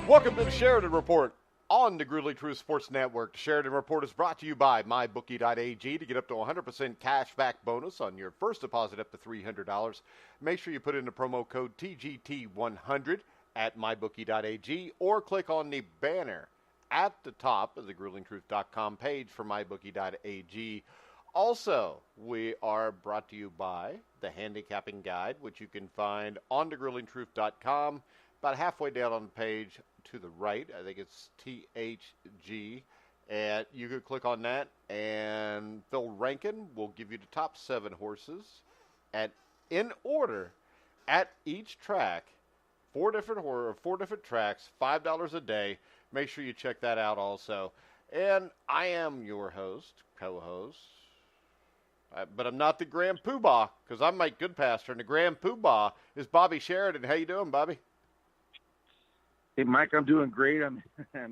Welcome to the Sheridan Report on the Grueling Truth Sports Network. The Sheridan Report is brought to you by MyBookie.ag to get up to 100% cash back bonus on your first deposit up to $300. Make sure you put in the promo code TGT100 at MyBookie.ag or click on the banner at the top of the GruelingTruth.com page for MyBookie.ag. Also, we are brought to you by the Handicapping Guide, which you can find on thegruelingtruth.com. About halfway down on the page to the right, I think it's THG, and you could click on that, and Phil Rankin will give you the top 7 horses in order at each track. 4 different tracks, $5 a day. Make sure you check that out also. And I am your co-host, but I'm not the Grand Poobah, because I'm Mike Goodpaster, and the Grand Poobah is Bobby Sheridan. How you doing, Bobby? Hey, Mike, I'm doing great. I'm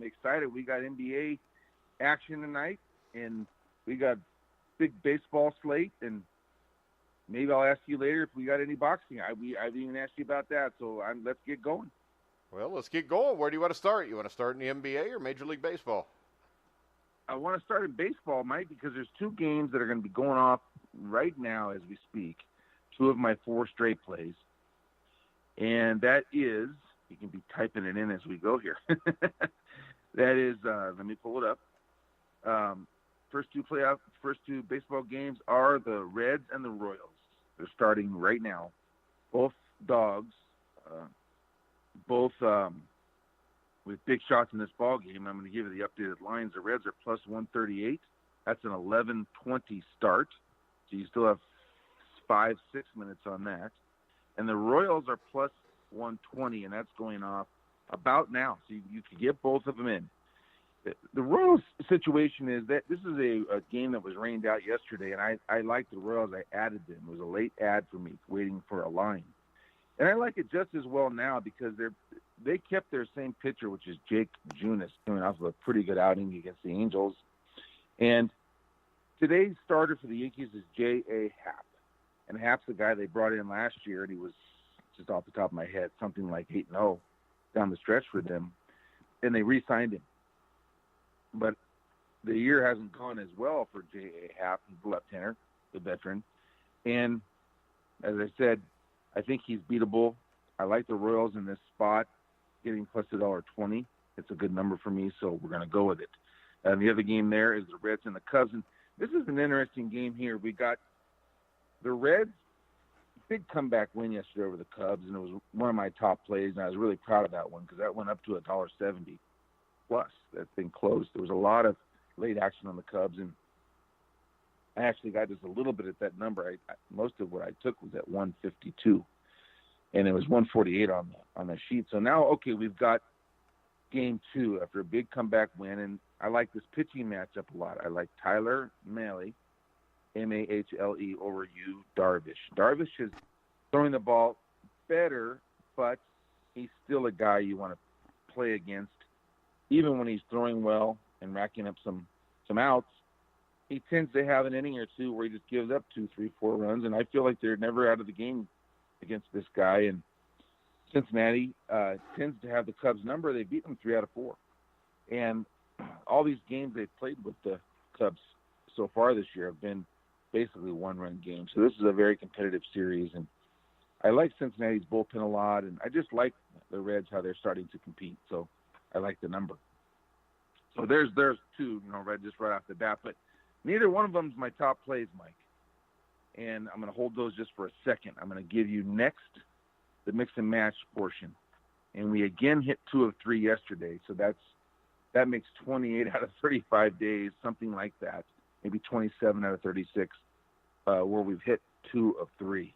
excited. We got NBA action tonight, and we got big baseball slate, and maybe I'll ask you later if we got any boxing. I didn't even ask you about that, so let's get going. Well, let's get going. Where do you want to start? You want to start in the NBA or Major League Baseball? I want to start in baseball, Mike, because there's 2 games that are going to be going off right now as we speak, 2 of my 4 straight plays, and that is – you can be typing it in as we go here. That is, let me pull it up. First two baseball games are the Reds and the Royals. They're starting right now. Both dogs, both with big shots in this ball game. I'm going to give you the updated lines. The Reds are plus 138. That's an 11:20 start. So you still have 5-6 minutes on that. And the Royals are plus 120, and that's going off about now. So you could get both of them in. The Royals situation is that this is a game that was rained out yesterday, and I liked the Royals. I added them. It was a late ad for me, waiting for a line. And I like it just as well now because they kept their same pitcher, which is Jake Junis, coming off of a pretty good outing against the Angels. And today's starter for the Yankees is J.A. Happ. And Happ's the guy they brought in last year, and he was, just off the top of my head, something like 8-0 down the stretch for them, and they re-signed him. But the year hasn't gone as well for J.A. Happ, the left-hander, the veteran. And as I said, I think he's beatable. I like the Royals in this spot, getting plus $1.20. It's a good number for me, so we're going to go with it. And the other game there is the Reds and the Cubs. And this is an interesting game here. We got the Reds. Big comeback win yesterday over the Cubs, and it was one of my top plays, and I was really proud of that one because that went up to $1.70 plus. That thing closed. There was a lot of late action on the Cubs, and I actually got just a little bit at that number. Most of what I took was at 152, and it was 148 on the sheet. So now, okay, we've got game 2 after a big comeback win, and I like this pitching matchup a lot. I like Tyler Mahle, Mahle, over Yu Darvish. Darvish is throwing the ball better, but he's still a guy you want to play against. Even when he's throwing well and racking up some outs, he tends to have an inning or 2 where he just gives up 2, 3, 4 runs, and I feel like they're never out of the game against this guy. And Cincinnati tends to have the Cubs number. They beat them 3 out of 4. And all these games they've played with the Cubs so far this year have been basically 1-run games. So this is a very competitive series, and I like Cincinnati's bullpen a lot, and I just like the Reds, how they're starting to compete. So I like the number. So there's 2, right off the bat, but neither one of them is my top plays, Mike. And I'm going to hold those just for a second. I'm going to give you next the mix and match portion. And we again hit 2 of 3 yesterday, so that makes 28 out of 35 days, something like that. Maybe 27 out of 36, where we've hit 2 of 3.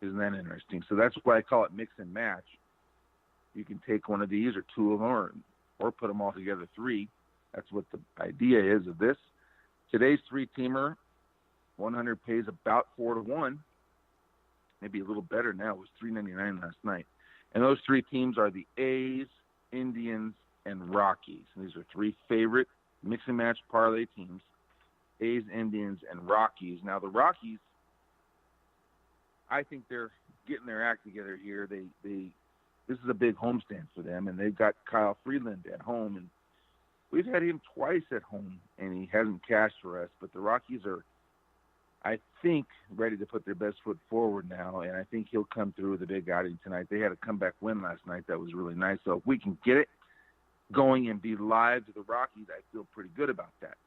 Isn't that interesting? So that's why I call it mix and match. You can take one of these or 2 of them or put them all together 3. That's what the idea is of this. Today's 3-teamer, 100 pays about 4-1. Maybe a little better now. It was $3.99 last night. And those 3 teams are the A's, Indians, and Rockies. And these are 3 favorite mix and match parlay teams. A's, Indians, and Rockies. Now, the Rockies, I think they're getting their act together here. They this is a big homestand for them, and they've got Kyle Freeland at home, and we've had him twice at home, and he hasn't cashed for us. But the Rockies are, I think, ready to put their best foot forward now, and I think he'll come through with a big outing tonight. They had a comeback win last night that was really nice. So if we can get it going and be live to the Rockies, I feel pretty good about that.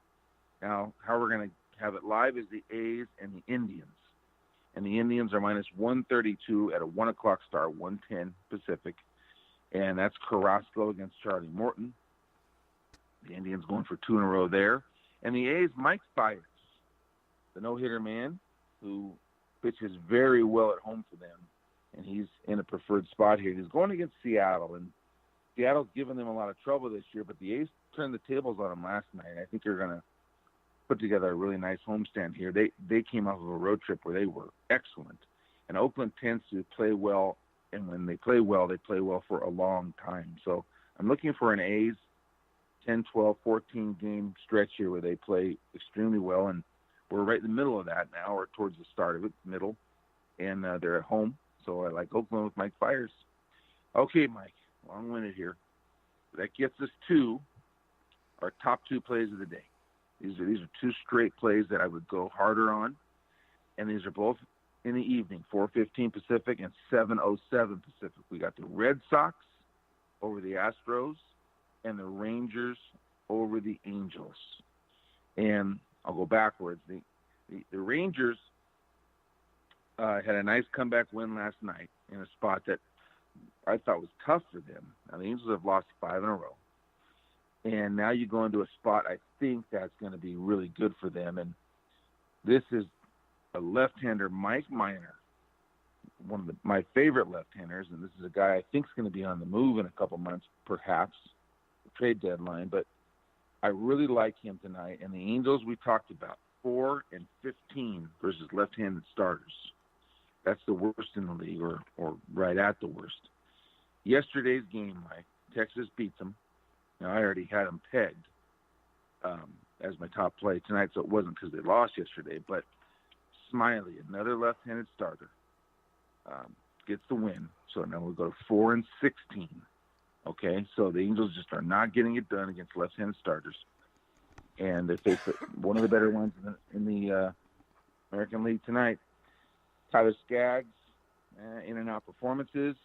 Now, how we're going to have it live is the A's and the Indians. And the Indians are minus 132 at a 1 o'clock start, 110 Pacific. And that's Carrasco against Charlie Morton. The Indians going for 2 in a row there. And the A's, Mike Fiers, the no-hitter man who pitches very well at home for them. And he's in a preferred spot here. He's going against Seattle. And Seattle's given them a lot of trouble this year, but the A's turned the tables on them last night. I think they're going to put together a really nice homestand here. They came off of a road trip where they were excellent. And Oakland tends to play well, and when they play well for a long time. So I'm looking for an A's 10, 12, 14 game stretch here where they play extremely well, and we're right in the middle of that now, or towards the start of it, middle, and they're at home. So I like Oakland with Mike Fiers. Okay, Mike, long-winded here. That gets us to our top 2 plays of the day. These are 2 straight plays that I would go harder on, and these are both in the evening, 4:15 Pacific and 7:07 Pacific. We got the Red Sox over the Astros and the Rangers over the Angels. And I'll go backwards. The Rangers had a nice comeback win last night in a spot that I thought was tough for them. Now, the Angels have lost 5 in a row. And now you go into a spot I think that's going to be really good for them. And this is a left-hander, Mike Minor, one of my favorite left-handers. And this is a guy I think is going to be on the move in a couple months, perhaps, trade deadline. But I really like him tonight. And the Angels we talked about, 4-15 versus left-handed starters. That's the worst in the league, or right at the worst. Yesterday's game, Mike, Texas beats them. Now, I already had them pegged as my top play tonight, so it wasn't because they lost yesterday. But Smiley, another left-handed starter, gets the win. So now we'll go to 4-16. Okay, so the Angels just are not getting it done against left-handed starters. And they face one of the better ones in the American League tonight. Tyler Skaggs, in and out performances.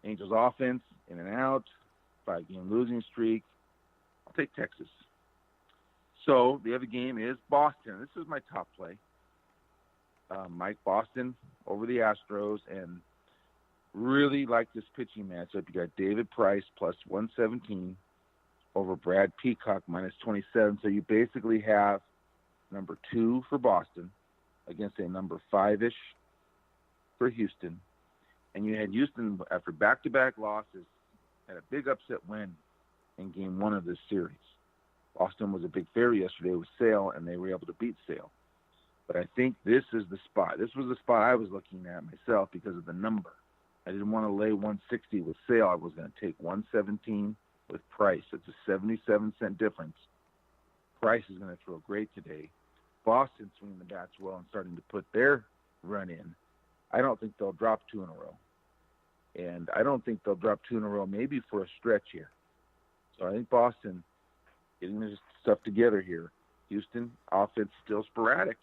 Angels offense, in and out. 5-game losing streak. I'll take Texas. So the other game is Boston. This is my top play. Mike Boston over the Astros, and really like this pitching matchup. You got David Price plus 117 over Brad Peacock minus 27. So you basically have number 2 for Boston against a number 5-ish for Houston. And you had Houston, after back-to-back losses, had a big upset win in game 1 of this series. Boston was a big favorite yesterday with Sale, and they were able to beat Sale. But I think this is the spot. This was the spot I was looking at myself because of the number. I didn't want to lay 160 with Sale. I was going to take 117 with Price. It's a 77-cent difference. Price is going to throw great today. Boston swinging the bats well and starting to put their run in. I don't think they'll drop 2 in a row. And I don't think they'll drop 2 in a row maybe for a stretch here. So I think Boston getting their stuff together here. Houston, offense still sporadic.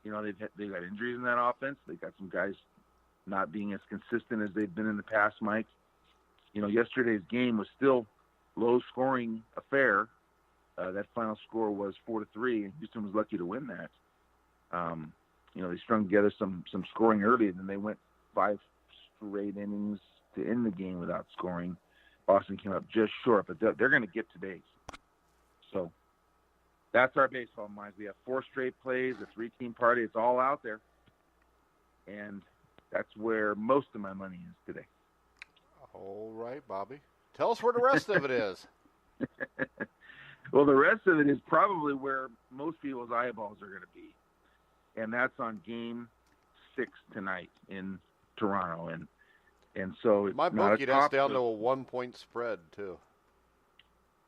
You know, they've got injuries in that offense. They've got some guys not being as consistent as they've been in the past, Mike. You know, yesterday's game was still low-scoring affair. That final score was 4-3, and Houston was lucky to win that. You know, they strung together some scoring early, and then they went 5 straight innings to end the game without scoring. Boston came up just short, but they're going to get today's. So that's our baseball, Mike. We have 4 straight plays, a 3-team party. It's all out there. And that's where most of my money is today. All right, Bobby. Tell us where the rest of it is. Well, the rest of it is probably where most people's eyeballs are going to be. And that's on Game 6 tonight in Toronto. And so it's my bookie, that's down to a 1-point spread, too.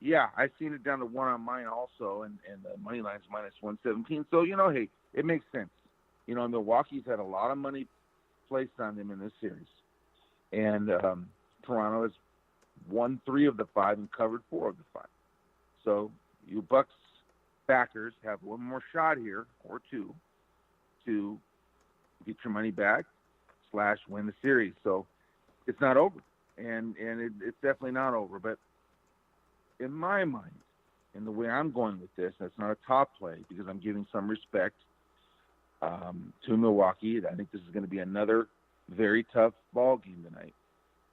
Yeah, I've seen it down to 1 on mine also, and the money line's minus 117. So, you know, hey, it makes sense. You know, Milwaukee's had a lot of money placed on them in this series. And Toronto has won 3 of the 5 and covered 4 of the 5. So you Bucks backers have one more shot here, or 2, to get your money back / win the series. So it's not over, and it's definitely not over. But in my mind, and the way I'm going with this, that's not a top play because I'm giving some respect to Milwaukee. I think this is going to be another very tough ball game tonight.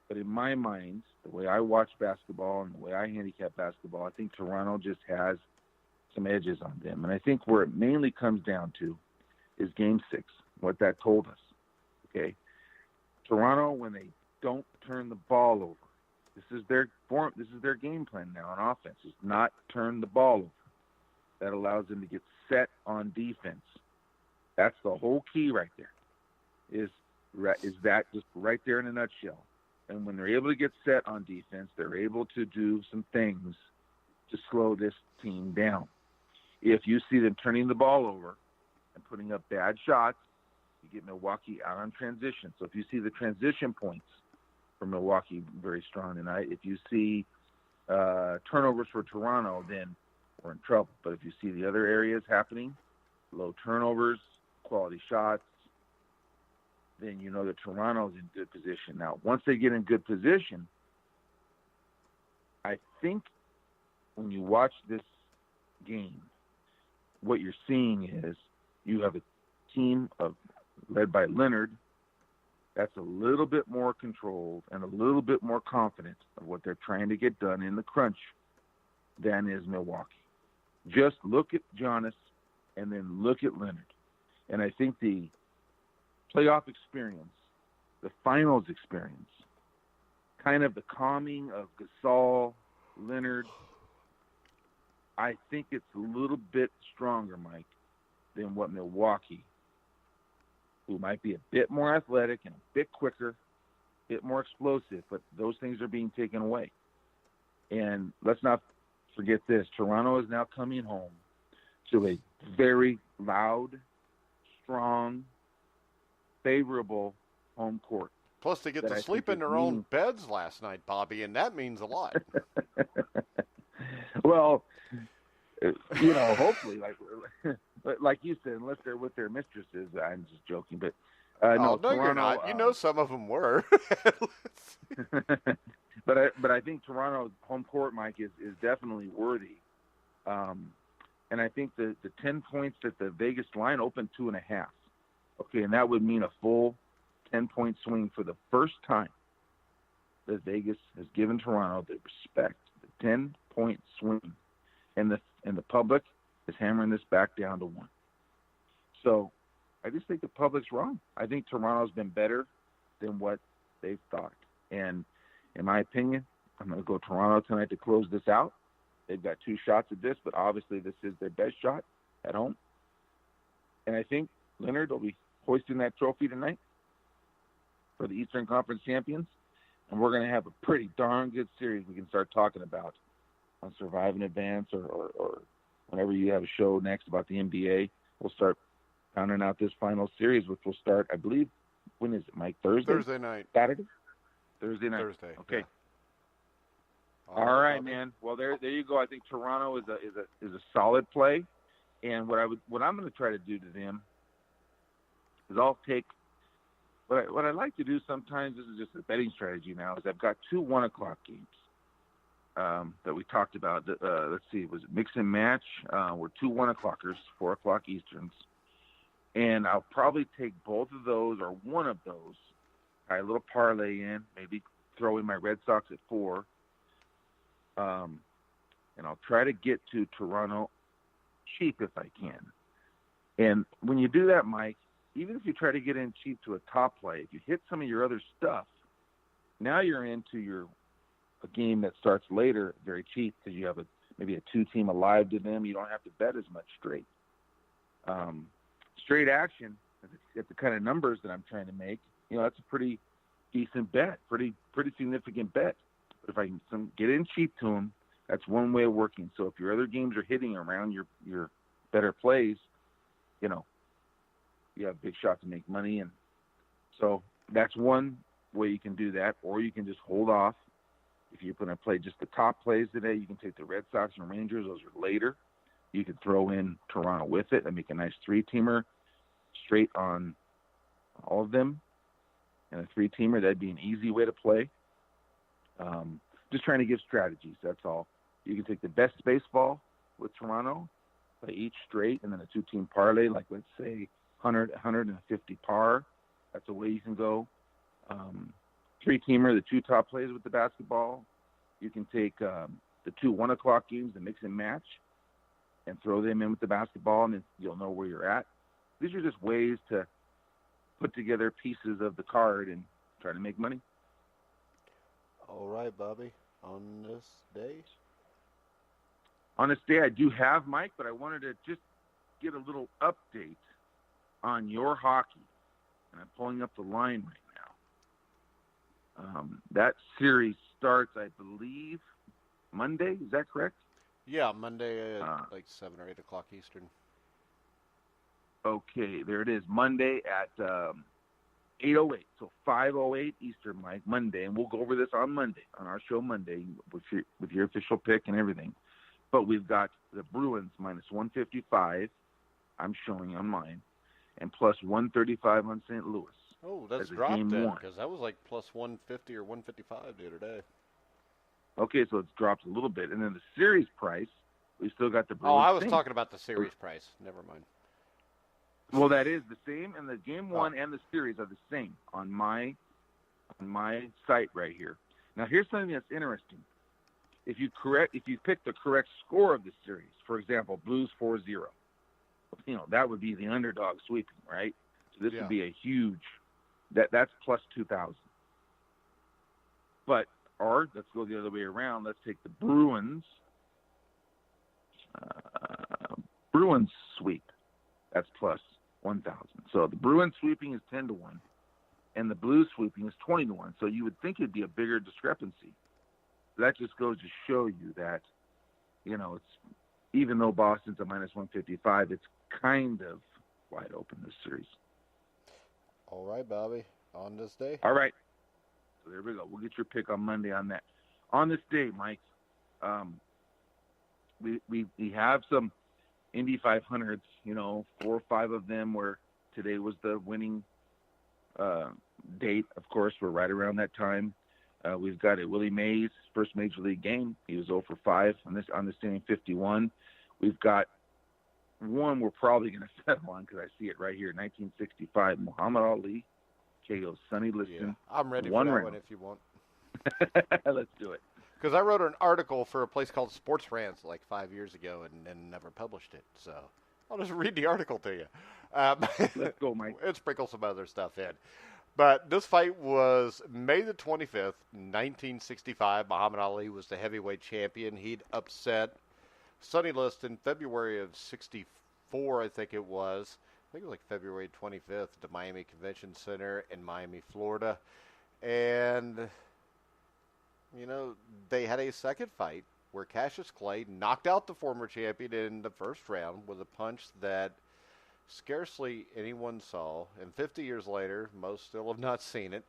But in my mind, the way I watch basketball and the way I handicap basketball, I think Toronto just has some edges on them. And I think where it mainly comes down to is Game 6, what that told us. Okay? Toronto, when they don't turn the ball over, this is their game plan now on offense, is not turn the ball over. That allows them to get set on defense. That's the whole key right there, is that just right there in a nutshell. And when they're able to get set on defense, they're able to do some things to slow this team down. If you see them turning the ball over and putting up bad shots, you get Milwaukee out on transition. So if you see the transition points for Milwaukee very strong tonight, if you see turnovers for Toronto, then we're in trouble. But if you see the other areas happening, low turnovers, quality shots, then you know that Toronto's in good position. Now, once they get in good position, I think when you watch this game, what you're seeing is you have a team led by Leonard that's a little bit more controlled and a little bit more confident of what they're trying to get done in the crunch than is Milwaukee. Just look at Giannis and then look at Leonard. And I think the playoff experience, the finals experience, kind of the calming of Gasol, Leonard, I think it's a little bit stronger, Mike, than what Milwaukee, who might be a bit more athletic and a bit quicker, a bit more explosive, but those things are being taken away. And let's not forget this. Toronto is now coming home to a very loud, strong, favorable home court. Plus, they get to sleep in their own beds last night, Bobby, and that means a lot. Well, hopefully, like you said, unless they're with their mistresses. I'm just joking, but no, Toronto, you're not. Some of them were. But I think Toronto's home court, Mike, is definitely worthy. And I think the 10 points that the Vegas line opened 2.5. Okay, and that would mean a full 10-point swing for the first time that Vegas has given Toronto the respect, the 10-point swing, and the public is hammering this back down to 1. So I just think the public's wrong. I think Toronto's been better than what they've thought. And in my opinion, I'm going to go Toronto tonight to close this out. They've got 2 shots at this, but obviously this is their best shot at home. And I think Leonard will be hoisting that trophy tonight for the Eastern Conference champions. And we're going to have a pretty darn good series we can start talking about on Survive and Advance or whenever you have a show next about the NBA. We'll start pounding out this final series, which will start, I believe, when is it, Mike? Thursday? Thursday night. Saturday? Thursday night. Thursday. Okay. Yeah. All right, man. Well, there you go. I think Toronto is a solid play, and what I'm going to try to do to them is I'll take what I like to do sometimes. This is just a betting strategy now. Is I've got 2 1:00 games that we talked about. Let's see, was it mix and match? We're 2 1:00ers, 4:00 Easterns, and I'll probably take both of those or one of those. Tie a little parlay in, maybe throw in my Red Sox at 4. And I'll try to get to Toronto cheap if I can. And when you do that, Mike, even if you try to get in cheap to a top play, if you hit some of your other stuff, now you're into a game that starts later very cheap because you have maybe a 2-team alive to them. You don't have to bet as much straight. Straight action at the kind of numbers that I'm trying to make, that's a pretty decent bet, pretty significant bet. But if I can get in cheap to them, that's one way of working. So if your other games are hitting around your better plays, you have a big shot to make money. And so that's one way you can do that, or you can just hold off. If you're going to play just the top plays today, you can take the Red Sox and Rangers. Those are later. You could throw in Toronto with it and make a nice three-teamer straight on all of them. And a three-teamer, that'd be an easy way to play. Just trying to give strategies, that's all. You can take the best baseball with Toronto, play each straight, and then a two-team parlay, like let's say 100, 150 par. That's a way you can go. Three-teamer, the two top plays with the basketball. You can take the two 1 o'clock games and mix and match and throw them in with the basketball, and then you'll know where you're at. These are just ways to put together pieces of the card and try to make money. All right, Bobby. On this day? On this day, I do have, Mike, but I wanted to just get a little update on your hockey. And I'm pulling up the line right now. That series starts, I believe, Monday. Is that correct? Yeah, Monday at like 7 or 8 o'clock Eastern. Okay, there it is. Monday at 8:08, so 5:08 Eastern, Mike, Monday. And we'll go over this on Monday, on our show Monday, with your official pick and everything. But we've got the Bruins minus 155, I'm showing on mine, and plus 135 on St. Louis. Oh, that's dropped then, because that was like plus 150 or 155 the other day. Okay, so it's dropped a little bit. And then the series price, we still got the Bruins. Oh, I was talking about the series price. Never mind. Well, that is the same, and the game one and the series are the same on my site right here. Now, here's something that's interesting. If you pick the correct score of the series, for example, Blues 4-0, that would be the underdog sweeping, right? So this would be a huge. That's plus 2,000. But let's go the other way around. Let's take the Bruins sweep. That's plus 1,000. So the Bruins sweeping is 10-1, and the Blues sweeping is 20-1. So you would think it'd be a bigger discrepancy. That just goes to show you that, it's even though Boston's a minus 155, it's kind of wide open this series. All right, Bobby. On this day. All right. So there we go. We'll get your pick on Monday on that. On this day, Mike, we have some Indy 500s, 4 or 5 of them where today was the winning date. Of course, we're right around that time. We've got Willie Mays' first Major League game. He was 0 for 5 on this inning 51. We've got one we're probably going to settle on because I see it right here, 1965, Muhammad Ali, KO Sonny Liston. Yeah, I'm ready for that one if you want. Let's do it. Because I wrote an article for a place called Sports Rants like 5 years ago and never published it. So I'll just read the article to you. Let's go, Mike. And sprinkle some other stuff in. But this fight was May the 25th, 1965. Muhammad Ali was the heavyweight champion. He'd upset Sonny Liston February of 64, I think it was. I think it was like February 25th at the Miami Convention Center in Miami, Florida. And, they had a second fight where Cassius Clay knocked out the former champion in the first round with a punch that scarcely anyone saw. And 50 years later, most still have not seen it.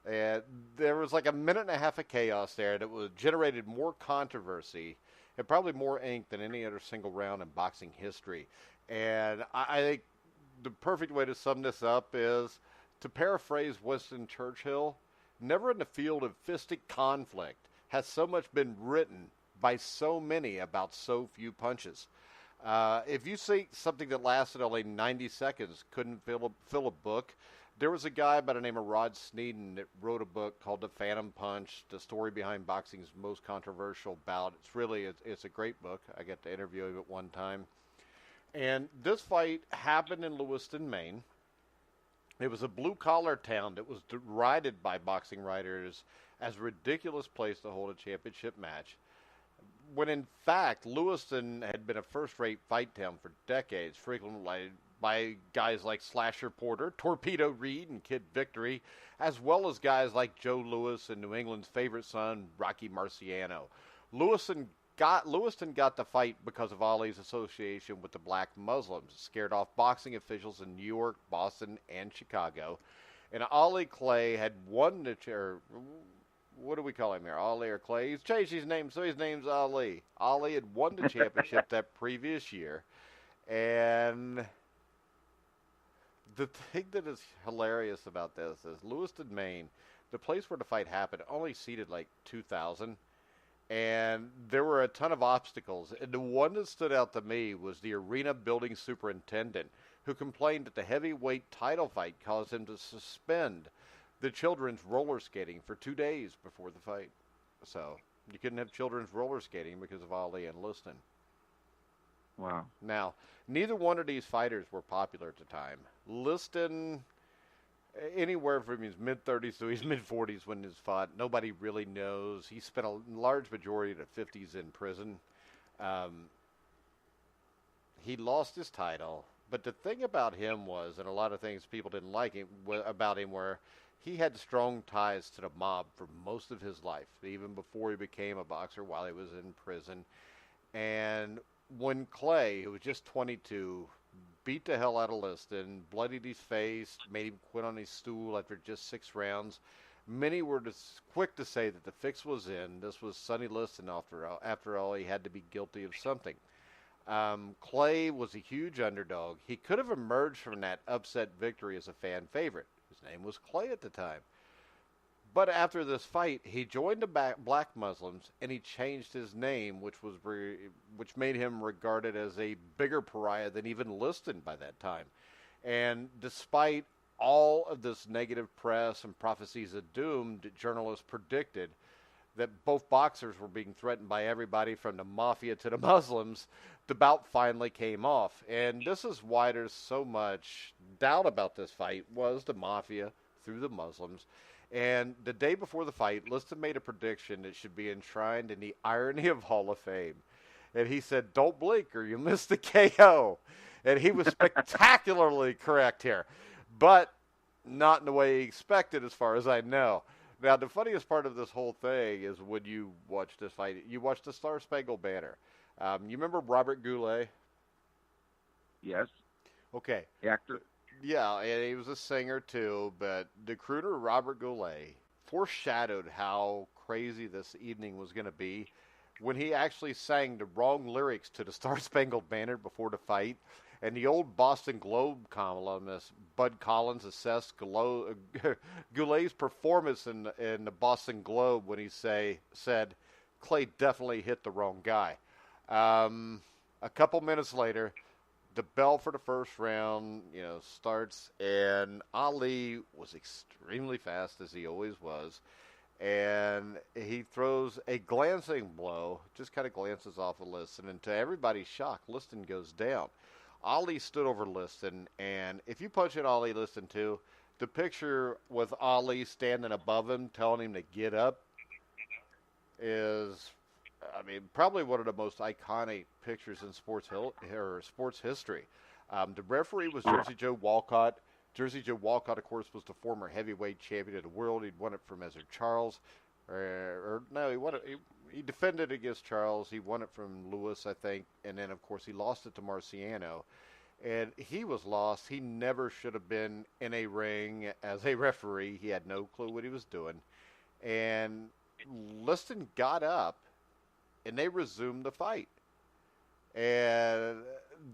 And there was like a minute and a half of chaos there that generated more controversy and probably more ink than any other single round in boxing history. And I think the perfect way to sum this up is, to paraphrase Winston Churchill, never in the field of fistic conflict has so much been written by so many about so few punches. If you see something that lasted only 90 seconds couldn't fill a book, there was a guy by the name of Rod Sneeden that wrote a book called The Phantom Punch, the story behind boxing's most controversial bout. It's a great book. I got to interview him at one time. And this fight happened in Lewiston, Maine. It was a blue-collar town that was derided by boxing writers as a ridiculous place to hold a championship match, when in fact Lewiston had been a first-rate fight town for decades, frequented by guys like Slasher Porter, Torpedo Reed, and Kid Victory, as well as guys like Joe Louis and New England's favorite son, Rocky Marciano. Lewiston got the fight because of Ali's association with the black Muslims, scared off boxing officials in New York, Boston, and Chicago. And Ollie Clay had won the what do we call him here? Ollie or Clay? He's changed his name, so his name's Ali. Ollie had won the championship that previous year. And the thing that is hilarious about this is Lewiston, Maine, the place where the fight happened, only seated like 2,000. And there were a ton of obstacles. And the one that stood out to me was the arena building superintendent, who complained that the heavyweight title fight caused him to suspend the children's roller skating for 2 days before the fight. So you couldn't have children's roller skating because of Ali and Liston. Wow. Now, neither one of these fighters were popular at the time. Liston, anywhere from his mid-30s to his mid-40s when he fought. Nobody really knows. He spent a large majority of the 50s in prison. He lost his title. But the thing about him was, and a lot of things people didn't like about him were, he had strong ties to the mob for most of his life, even before he became a boxer, while he was in prison. And when Clay, who was just 22, beat the hell out of Liston, bloodied his face, made him quit on his stool after just 6 rounds, many were quick to say that the fix was in. This was Sonny Liston, after all, he had to be guilty of something. Clay was a huge underdog. He could have emerged from that upset victory as a fan favorite. His name was Clay at the time. But after this fight, he joined the Black Muslims, and he changed his name, which made him regarded as a bigger pariah than even Liston by that time. And despite all of this negative press and prophecies of doom that journalists predicted, that both boxers were being threatened by everybody from the mafia to the Muslims, the bout finally came off. And this is why there's so much doubt about this fight, was the mafia through the Muslims. And the day before the fight, Liston made a prediction that should be enshrined in the irony of Hall of Fame. And he said, "Don't blink or you miss the KO." And he was spectacularly correct here. But not in the way he expected, as far as I know. Now, the funniest part of this whole thing is when you watch this fight, you watch the Star Spangled Banner. You remember Robert Goulet? Yes. Okay. The actor. Yeah, and he was a singer too, but the crooner Robert Goulet foreshadowed how crazy this evening was going to be when he actually sang the wrong lyrics to the Star Spangled Banner before the fight. And the old Boston Globe columnist Bud Collins assessed Goulet's performance in the Boston Globe when he said, "Clay definitely hit the wrong guy." A couple minutes later, the bell for the first round, starts, and Ali was extremely fast, as he always was, and he throws a glancing blow, just kind of glances off of Liston, and to everybody's shock, Liston goes down. Ali stood over Liston, and if you punch at Ali-Liston too, the picture with Ali standing above him, telling him to get up, is, probably one of the most iconic pictures in sports history. The referee was Jersey Joe Walcott. Jersey Joe Walcott, of course, was the former heavyweight champion of the world. He'd won it from Ezer Charles. He defended against Charles. He won it from Lewis, I think. And then, of course, he lost it to Marciano. And he was lost. He never should have been in a ring as a referee. He had no clue what he was doing. And Liston got up, and they resumed the fight. And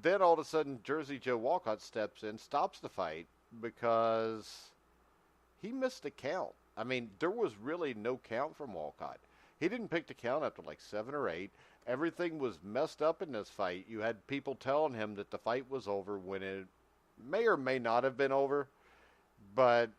then all of a sudden, Jersey Joe Walcott steps in, stops the fight, because he missed a count. There was really no count from Walcott. He didn't pick the count after like 7 or 8. Everything was messed up in this fight. You had people telling him that the fight was over when it may or may not have been over. But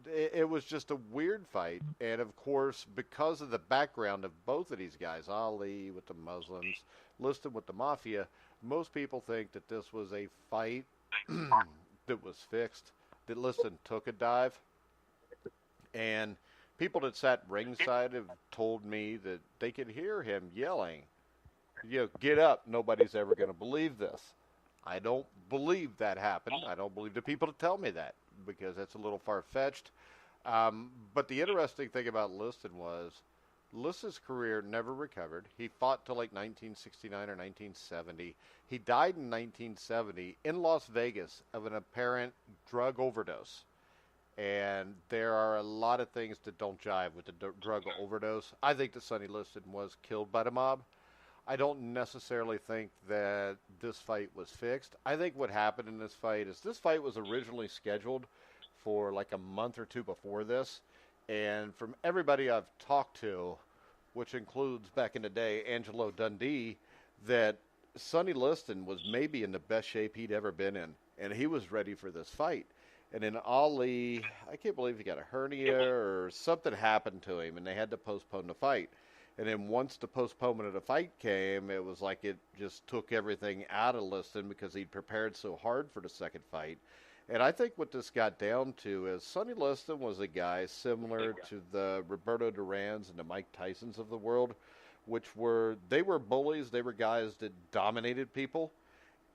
it was just a weird fight. And, of course, because of the background of both of these guys, Ali with the Muslims, Liston with the Mafia, most people think that this was a fight that was fixed, that Liston took a dive. And people that sat ringside have told me that they could hear him yelling, "Get up, nobody's ever going to believe this." I don't believe that happened. I don't believe the people to tell me that, because that's a little far-fetched. But the interesting thing about Liston was, Liston's career never recovered. He fought till like 1969 or 1970. He died in 1970 in Las Vegas of an apparent drug overdose. And there are a lot of things that don't jive with the drug overdose. I think that Sonny Liston was killed by the mob. I don't necessarily think that this fight was fixed. I think what happened in this fight is this fight was originally scheduled for like a month or two before this. And from everybody I've talked to, which includes back in the day Angelo Dundee, that Sonny Liston was maybe in the best shape he'd ever been in. And he was ready for this fight. And then Ali, I can't believe he got a hernia or something happened to him, and they had to postpone the fight. And then once the postponement of the fight came, it was like it just took everything out of Liston because he'd prepared so hard for the second fight. And I think what this got down to is Sonny Liston was a guy similar to the Roberto Durans and the Mike Tysons of the world, which they were bullies, they were guys that dominated people.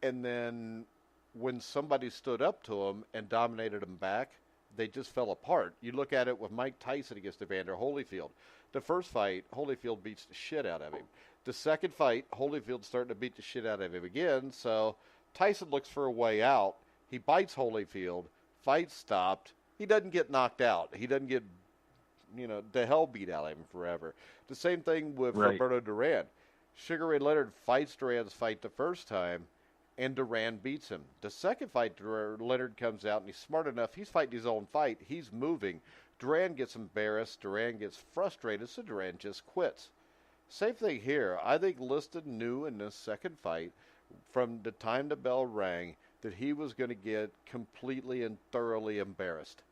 And then when somebody stood up to them and dominated them back, they just fell apart. You look at it with Mike Tyson against Evander Holyfield. The first fight, Holyfield beats the shit out of him. The second fight, Holyfield's starting to beat the shit out of him again, so Tyson looks for a way out. He bites Holyfield. Fight stopped. He doesn't get knocked out. He doesn't get, the hell beat out of him forever. The same thing with Roberto Duran. Sugar Ray Leonard fights Duran's fight the first time, and Duran beats him. The second fight, Leonard comes out, and he's smart enough. He's fighting his own fight. He's moving. Duran gets embarrassed. Duran gets frustrated, so Duran just quits. Same thing here. I think Liston knew in this second fight, from the time the bell rang, that he was going to get completely and thoroughly embarrassed.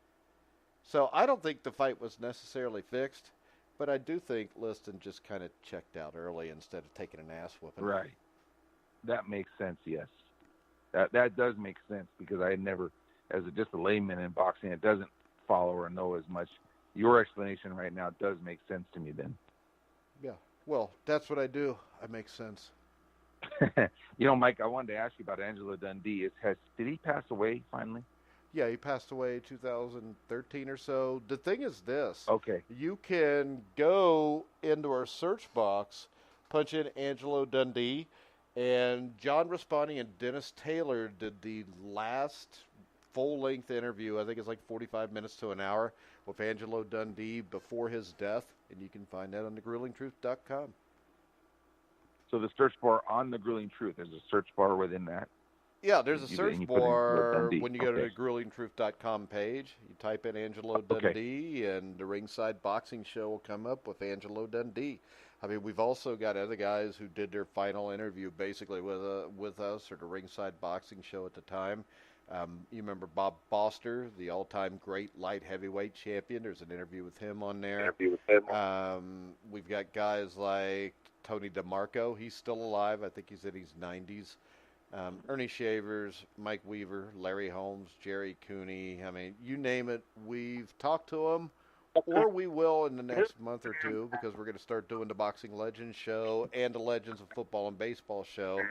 So I don't think the fight was necessarily fixed, but I do think Liston just kind of checked out early instead of taking an ass whooping. Right. That makes sense, yes. That does make sense because I had never, as just a layman in boxing, it doesn't follow or know as much. Your explanation right now does make sense to me then. Yeah. Well, that's what I do. I make sense. Mike, I wanted to ask you about Angelo Dundee. Did he pass away finally? Yeah, he passed away 2013 or so. The thing is this. Okay. You can go into our search box, punch in Angelo Dundee, and John Raspani and Dennis Taylor did the last full-length interview. I think it's like 45 minutes to an hour with Angelo Dundee before his death, and you can find that on thegruelingtruth.com. So the search bar on The Grueling Truth, there's a search bar within that? Yeah, there's a search bar when you go to the gruelingtruth.com page. You type in Angelo Dundee, and the Ringside Boxing Show will come up with Angelo Dundee. I mean, we've also got other guys who did their final interview basically with us or the Ringside Boxing Show at the time. You remember Bob Foster, the all-time great light heavyweight champion. There's an interview with him on there. We've got guys like Tony DeMarco. He's still alive. I think he's in his 90s. Ernie Shavers, Mike Weaver, Larry Holmes, Jerry Cooney. I mean, you name it, we've talked to them, or we will in the next month or two because we're going to start doing the Boxing Legends show and the Legends of Football and Baseball show.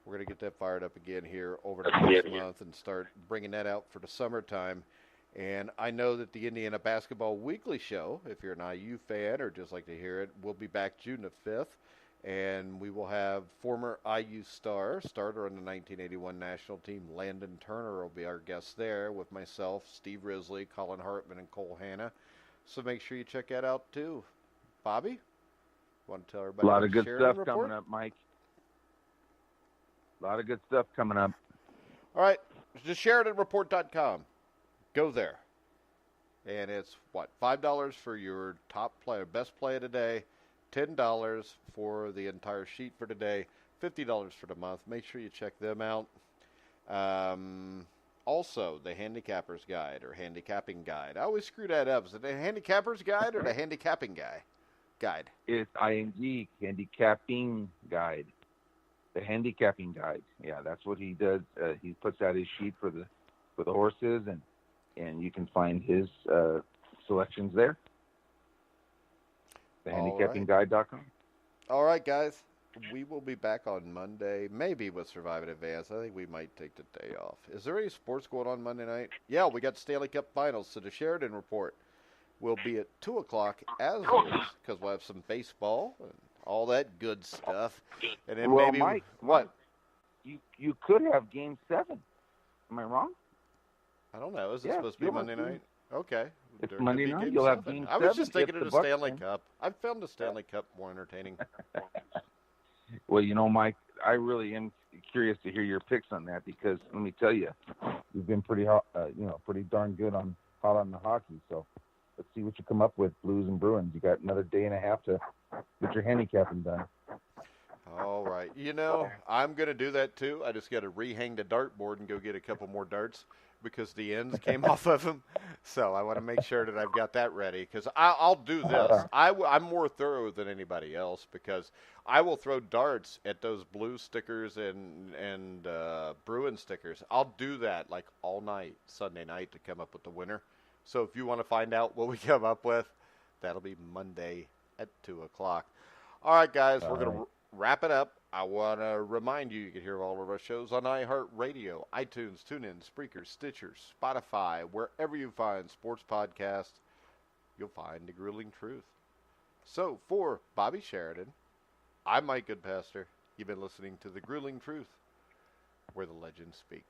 We're going to get that fired up again here over the next month and start bringing that out for the summertime. And I know that the Indiana Basketball Weekly show, if you're an IU fan or just like to hear it, will be back June the 5th. And we will have former IU starter on the 1981 national team, Landon Turner, will be our guest there with myself, Steve Risley, Colin Hartman, and Cole Hanna. So make sure you check that out, too. Bobby, want to tell everybody? A lot of good stuff coming up, Mike. A lot of good stuff coming up. All right, just SheridanReport.com. Go there. And it's, $5 for your top player, best play of the day. $10 for the entire sheet for today, $50 for the month. Make sure you check them out. Also, the Handicapper's Guide or Handicapping Guide. I always screw that up. Is it the Handicapper's Guide or the Handicapping Guide? It's ING, Handicapping Guide. The Handicapping Guide. Yeah, that's what he does. He puts out his sheet for the horses, and you can find his selections there. TheHandicapingGuide.com. All right, guys. We will be back on Monday, maybe with Survive in Advance. I think we might take the day off. Is there any sports going on Monday night? Yeah, we got Stanley Cup Finals, so the Sheridan Report will be at 2 o'clock as always, because we'll have some baseball and all that good stuff. And then maybe Mike, what? You could have Game 7. Am I wrong? I don't know. Is it supposed to be Monday night? Okay. It's There could Monday be night. Game You'll have 7. Game I was 7 just if thinking of the the Bucks Stanley win. Cup. I found the Stanley Cup more entertaining. Well, Mike, I really am curious to hear your picks on that because let me tell you, you've been pretty hot, pretty darn good hot on the hockey. So let's see what you come up with, Blues and Bruins. You got another day and a half to get your handicapping done. All right. I'm going to do that too. I just got to rehang the dartboard and go get a couple more darts because the ends came off of them. So I want to make sure that I've got that ready because I'll do this. I'm more thorough than anybody else because I will throw darts at those blue stickers and Bruin stickers. I'll do that like all night, Sunday night, to come up with the winner. So if you want to find out what we come up with, that'll be Monday at 2 o'clock. All right, guys, we're going to wrap it up. I want to remind you can hear all of our shows on iHeartRadio, iTunes, TuneIn, Spreaker, Stitcher, Spotify, wherever you find sports podcasts, you'll find The Grueling Truth. So for Bobby Sheridan, I'm Mike Goodpaster. You've been listening to The Grueling Truth, where the legends speak.